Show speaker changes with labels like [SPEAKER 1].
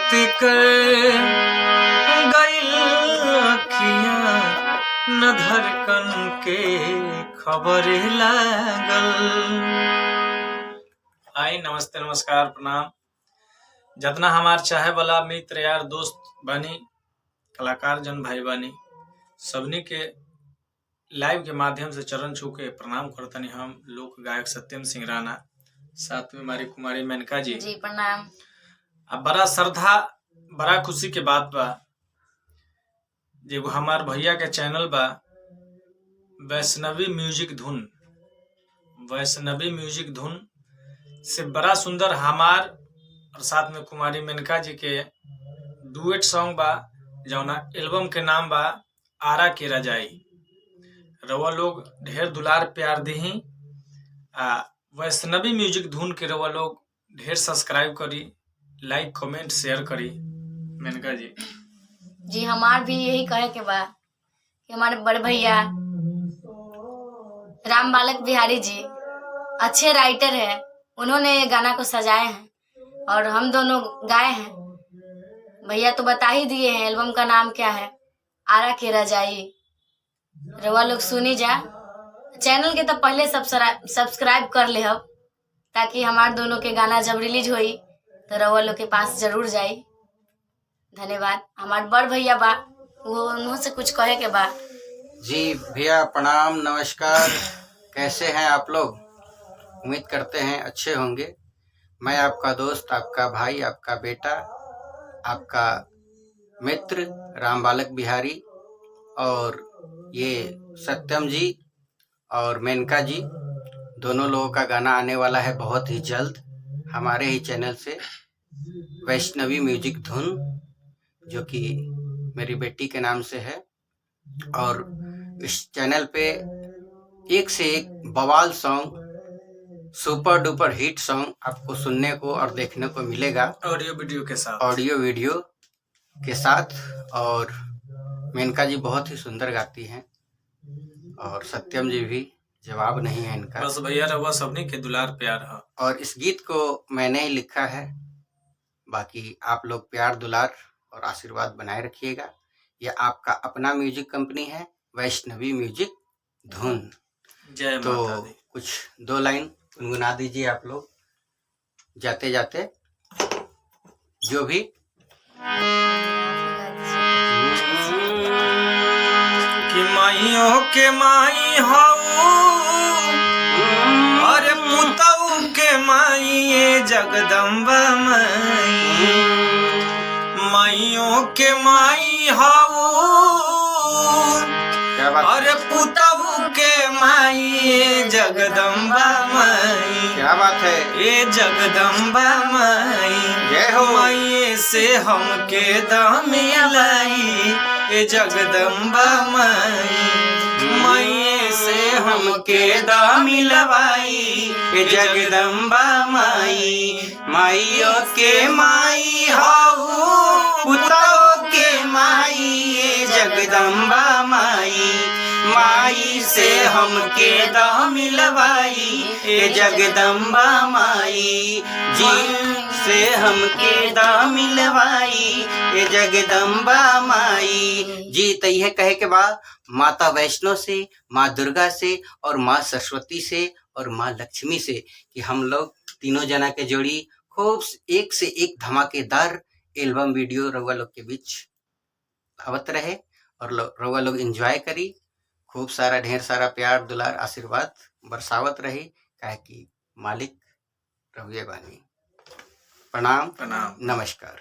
[SPEAKER 1] सूती कर गइल अखियाँ न धड़कन के खबर लागल। आई नमस्ते नमस्कार प्रणाम। जितना हमार चाहे वाला मित्र यार दोस्त बानी, कलाकार जन भाई बानी, सबनी के लाइव के माध्यम से चरण छू के प्रणाम करतनी। हम लोक गायक सत्यम सिंह राणा, साथ में हमारी कुमारी मेनका जी
[SPEAKER 2] प्रणाम।
[SPEAKER 1] अब बड़ा श्रद्धा बड़ा खुशी के बात बा, एगो हमार भैया के चैनल बा वैष्णवी म्यूजिक धुन। वैष्णवी म्यूजिक धुन से बड़ा सुंदर हमार और साथ में कुमारी मेनका जी के डुएट सॉन्ग बा, जौना एल्बम के नाम बा आरा के रजाई। रवा लोग ढेर दुलार प्यार दही। वैष्णवी म्यूजिक धुन के रवा लोग ढेर सब्सक्राइब करी, लाइक कमेंट शेयर करी। मेनका जी
[SPEAKER 2] हमार भी यही कहे के बा कि हमारे बड़े भैया राम बालक बिहारी जी अच्छे राइटर है, उन्होंने गाना को सजाए हैं और हम दोनों गाए हैं। भैया तो बता ही दिए हैं एल्बम का नाम क्या है, आरा के रजाई। रवा लोग सुनी जा। चैनल के तो पहले सब्सक्राइब कर ले अब, ताकि हमारे दोनों के गाना जब रिलीज होई तो रवा लोग के पास जरूर जाई। धन्यवाद। हमारे बड़ भैया बा, वो उन्हों से कुछ कहे के बा।
[SPEAKER 3] जी भैया प्रणाम नमस्कार। कैसे हैं आप लोग? उम्मीद करते हैं अच्छे होंगे। मैं आपका दोस्त, आपका भाई, आपका बेटा, आपका मित्र राम बालक बिहारी और ये सत्यम जी और मेनका जी, दोनों लोगों का गाना आने वाला है बहुत ही जल्द हमारे ही चैनल से, वैष्णवी म्यूजिक धुन, जो कि मेरी बेटी के नाम से है। और इस चैनल पे एक से एक बवाल song, super duper hit song आपको सुनने को और देखने को मिलेगा,
[SPEAKER 1] ऑडियो वीडियो
[SPEAKER 3] के साथ। और मेनका जी बहुत ही सुंदर गाती हैं और सत्यम जी भी जवाब नहीं है इनका।
[SPEAKER 1] बस भैया रवा सबनी के दुलार प्यार है।
[SPEAKER 3] और इस गीत को मैंने ही लिखा है, बाकी आप लोग प्यार दुलार और आशीर्वाद बनाए रखिएगा। यह आपका अपना म्यूजिक कंपनी है, वैष्णवी म्यूजिक धुन।
[SPEAKER 1] जय
[SPEAKER 3] तो
[SPEAKER 1] माता दी।
[SPEAKER 3] कुछ दो लाइन गुनगुना दीजिए आप लोग जाते जाते, जो भी।
[SPEAKER 1] कि माइयों के माई हाऊ, अरे पुतऊ के माई ये जगदम्बा माई। माइयों के माई हाऊ, अरे पुतऊ के माई ये जगदम्बा माई।
[SPEAKER 3] क्या बात है,
[SPEAKER 1] ये जगदम्बा माई।
[SPEAKER 3] जय हो।
[SPEAKER 1] माई से हमके दाम लाई, ये जगदम्बा माई। माई से हमके दाम लवाई, ये जगदम्बा माई। माइयों के माई हाऊ, पुतों के माई ये जगदम्बा माई। माई से हमके दाम लवाई, ये जगदम्बा माई। जी से हमके दाम लवाई, ये जगदम्बा माई। जी तो यह कहे के बाद माता वैष्णो से, माँ दुर्गा से और माँ सरस्वती से और माँ लक्ष्मी से कि हम लोग तीनों जना के जोड़ी खूब एक से एक धमाकेदार एल्बम वीडियो रउआ लोग के बीच आवत रहे और रउआ लोग एंजॉय करी। खूब सारा ढेर सारा प्यार दुलार आशीर्वाद बरसावत रही, काहे कि मालिक रहुए बानी। प्रणाम प्रणाम
[SPEAKER 3] नमस्कार।